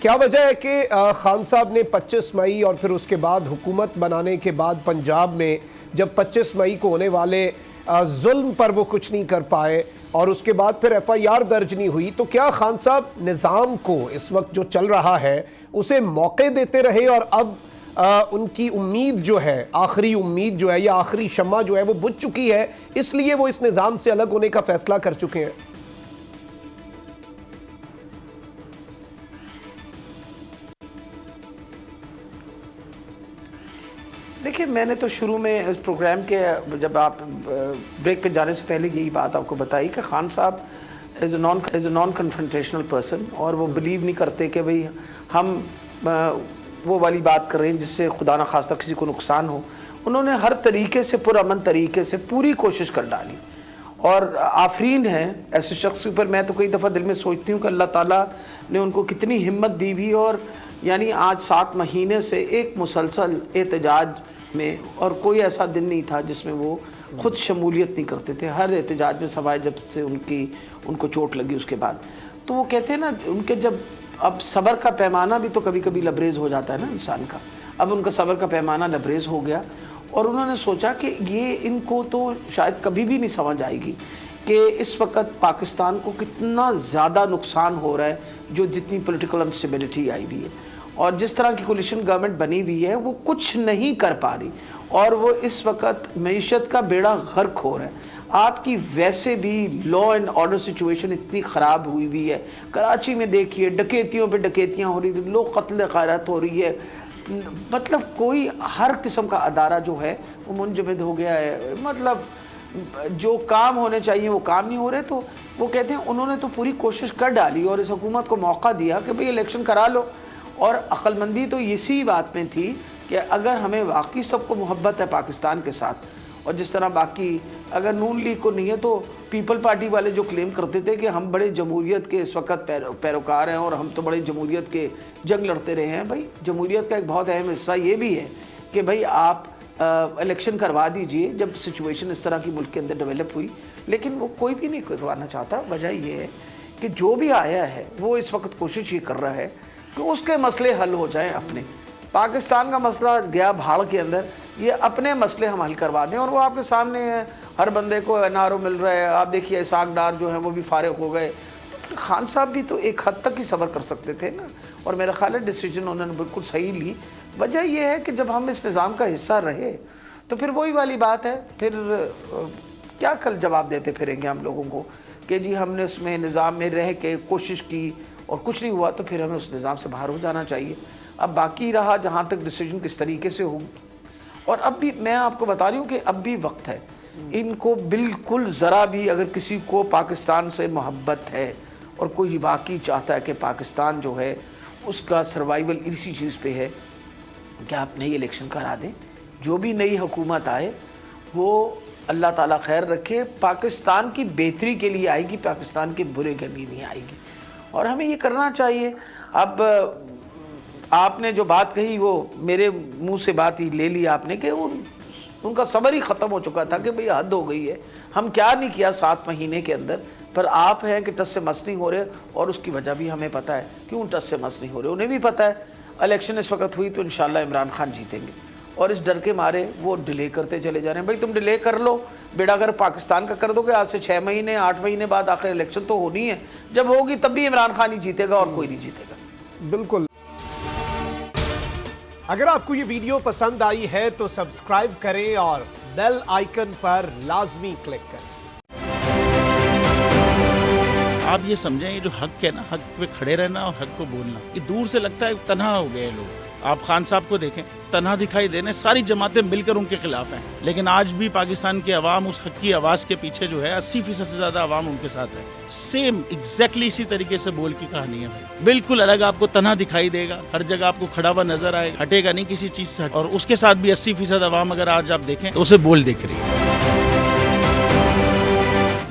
کیا وجہ ہے کہ خان صاحب نے 25 مئی اور پھر اس کے بعد حکومت بنانے کے بعد پنجاب میں جب 25 مئی کو ہونے والے ظلم پر وہ کچھ نہیں کر پائے اور اس کے بعد پھر ایف آئی آر درج نہیں ہوئی، تو کیا خان صاحب نظام کو اس وقت جو چل رہا ہے اسے موقع دیتے رہے اور اب ان کی امید جو ہے، آخری امید جو ہے یا آخری شمع جو ہے وہ بجھ چکی ہے، اس لیے وہ اس نظام سے الگ ہونے کا فیصلہ کر چکے ہیں؟ دیکھیں، میں نے تو شروع میں اس پروگرام کے جب آپ بریک پہ جانے سے پہلے یہی بات آپ کو بتائی کہ خان صاحب as a naan confrontational person, اور وہ بلیو نہیں کرتے کہ بھئی ہم وہ والی بات کر رہے ہیں جس سے خدا نہ خواستہ کسی کو نقصان ہو۔ انہوں نے ہر طریقے سے پرامن طریقے سے پوری کوشش کر ڈالی، اور آفرین ہے ایسے شخص کے اوپر۔ میں تو کئی دفعہ دل میں سوچتی ہوں کہ اللہ تعالیٰ نے ان کو کتنی ہمت دی بھی، اور یعنی آج 7 مہینے سے ایک مسلسل احتجاج میں، اور کوئی ایسا دن نہیں تھا جس میں وہ خود شمولیت نہیں کرتے تھے۔ ہر احتجاج میں سوائے جب سے ان کو چوٹ لگی اس کے بعد۔ تو وہ کہتے ہیں نا، ان کے جب اب صبر کا پیمانہ بھی تو کبھی کبھی لبریز ہو جاتا ہے نا انسان کا، اب ان کا صبر کا پیمانہ لبریز ہو گیا، اور انہوں نے سوچا کہ یہ ان کو تو شاید کبھی بھی نہیں سمجھ آئے گی کہ اس وقت پاکستان کو کتنا زیادہ نقصان ہو رہا ہے، جو جتنی پولیٹیکل انسٹیبلٹی آئی بھی ہے اور جس طرح کی کولیشن گورنمنٹ بنی ہوئی ہے، وہ کچھ نہیں کر پا رہی، اور وہ اس وقت معیشت کا بیڑا غرق ہو رہا ہے۔ آپ کی ویسے بھی لا اینڈ آرڈر سچویشن اتنی خراب ہوئی ہوئی ہے، کراچی میں دیکھیے ڈکیتیوں پہ ڈکیتیاں ہو رہی ہیں، لوگ قتل غارت ہو رہی ہے، مطلب کوئی ہر قسم کا ادارہ جو ہے وہ منجمد ہو گیا ہے، مطلب جو کام ہونے چاہیے وہ کام نہیں ہو رہے۔ تو وہ کہتے ہیں انہوں نے تو پوری کوشش کر ڈالی اور اس حکومت کو موقع دیا کہ بھئی الیکشن کرا لو، اور عقل مندی تو اسی بات میں تھی کہ اگر ہمیں واقعی سب کو محبت ہے پاکستان کے ساتھ، اور جس طرح باقی اگر نون لیگ کو نہیں ہے تو پیپل پارٹی والے جو کلیم کرتے تھے کہ ہم بڑے جمہوریت کے اس وقت پیروکار ہیں اور ہم تو بڑے جمہوریت کے جنگ لڑتے رہے ہیں، بھائی جمہوریت کا ایک بہت اہم حصہ یہ بھی ہے کہ بھئی آپ الیکشن کروا دیجئے جب سچویشن اس طرح کی ملک کے اندر ڈیولپ ہوئی، لیکن وہ کوئی بھی نہیں کروانا چاہتا۔ وجہ یہ ہے کہ جو بھی آیا ہے وہ اس وقت کوشش یہ کر رہا ہے کہ اس کے مسئلے حل ہو جائیں اپنے۔ پاکستان کا مسئلہ گیا بھاڑ کے اندر، یہ اپنے مسئلے ہم حل کروا دیں، اور وہ آپ کے سامنے ہے، ہر بندے کو این آر او مل رہا ہے۔ آپ دیکھیے اسحاق ڈار جو ہیں وہ بھی فارغ ہو گئے، خان صاحب بھی تو ایک حد تک ہی صبر کر سکتے تھے نا، اور میرا خیال ہے ڈیسیجن انہوں نے بالکل صحیح لی۔ وجہ یہ ہے کہ جب ہم اس نظام کا حصہ رہے تو پھر وہی والی بات ہے، پھر کیا کل جواب دیتے پھریں گے ہم لوگوں کو کہ جی ہم نے اس میں نظام میں رہ کے کوشش کی اور کچھ نہیں ہوا، تو پھر ہمیں اس نظام سے باہر ہو جانا چاہیے۔ اب باقی رہا جہاں تک ڈیسیجن کس طریقے سے ہو، اور اب بھی میں آپ کو بتا رہی ہوں کہ اب بھی وقت ہے، ان کو بالکل ذرا بھی اگر کسی کو پاکستان سے محبت ہے اور کوئی واقعی چاہتا ہے کہ پاکستان جو ہے اس کا سروائیول اسی چیز پہ ہے کہ آپ نئی الیکشن کرا دیں، جو بھی نئی حکومت آئے وہ اللہ تعالیٰ خیر رکھے، پاکستان کی بہتری کے لیے آئے گی، پاکستان کے برے کے لیے نہیں آئے گی، اور ہمیں یہ کرنا چاہیے۔ اب آپ نے جو بات کہی وہ میرے منہ سے بات ہی لے لی آپ نے کہ ان کا صبر ہی ختم ہو چکا تھا کہ بھئی حد ہو گئی ہے، ہم کیا نہیں کیا 7 مہینے کے اندر، پر آپ ہیں کہ ٹس سے مس نہیں ہو رہے، اور اس کی وجہ بھی ہمیں پتہ ہے کیوں ٹس سے مس نہیں ہو رہے۔ انہیں بھی پتہ ہے الیکشن اس وقت ہوئی تو انشاءاللہ عمران خان جیتیں گے، اور اس ڈر کے مارے وہ ڈیلے کرتے چلے جا رہے ہیں۔ بھئی تم ڈیلے کر لو، بیڑا اگر پاکستان کا کر دو گے، آج سے 6 مہینے 8 مہینے بعد آخر الیکشن تو ہونی ہے، جب ہوگی تب بھی عمران خان ہی جیتے گا اور کوئی نہیں جیتے گا۔ بالکل۔ اگر آپ کو یہ ویڈیو پسند آئی ہے تو سبسکرائب کریں اور بیل آئیکن پر لازمی کلک کریں۔ آپ یہ سمجھیں یہ جو حق ہے نا، حق پہ کھڑے رہنا اور حق کو بولنا، یہ دور سے لگتا ہے تنہا ہو گئے لوگ۔ آپ خان صاحب کو دیکھیں، تنہا دکھائی دینے، ساری جماعتیں مل کر ان کے خلاف ہیں، لیکن آج بھی پاکستان کی عوام اس حق کی آواز کے پیچھے جو ہے 80% سے زیادہ عوام ان کے ساتھ ہے۔ سیم ایگزیکٹلی اسی طریقے سے بول کی کہانی ہے بھائی، بالکل الگ آپ کو تنہا دکھائی دے گا، ہر جگہ آپ کو کھڑا ہوا نظر آئے گا، ہٹے گا نہیں کسی چیز سے، اور اس کے ساتھ بھی 80% عوام اگر آج آپ دیکھیں تو اسے بول دیکھ رہی ہے۔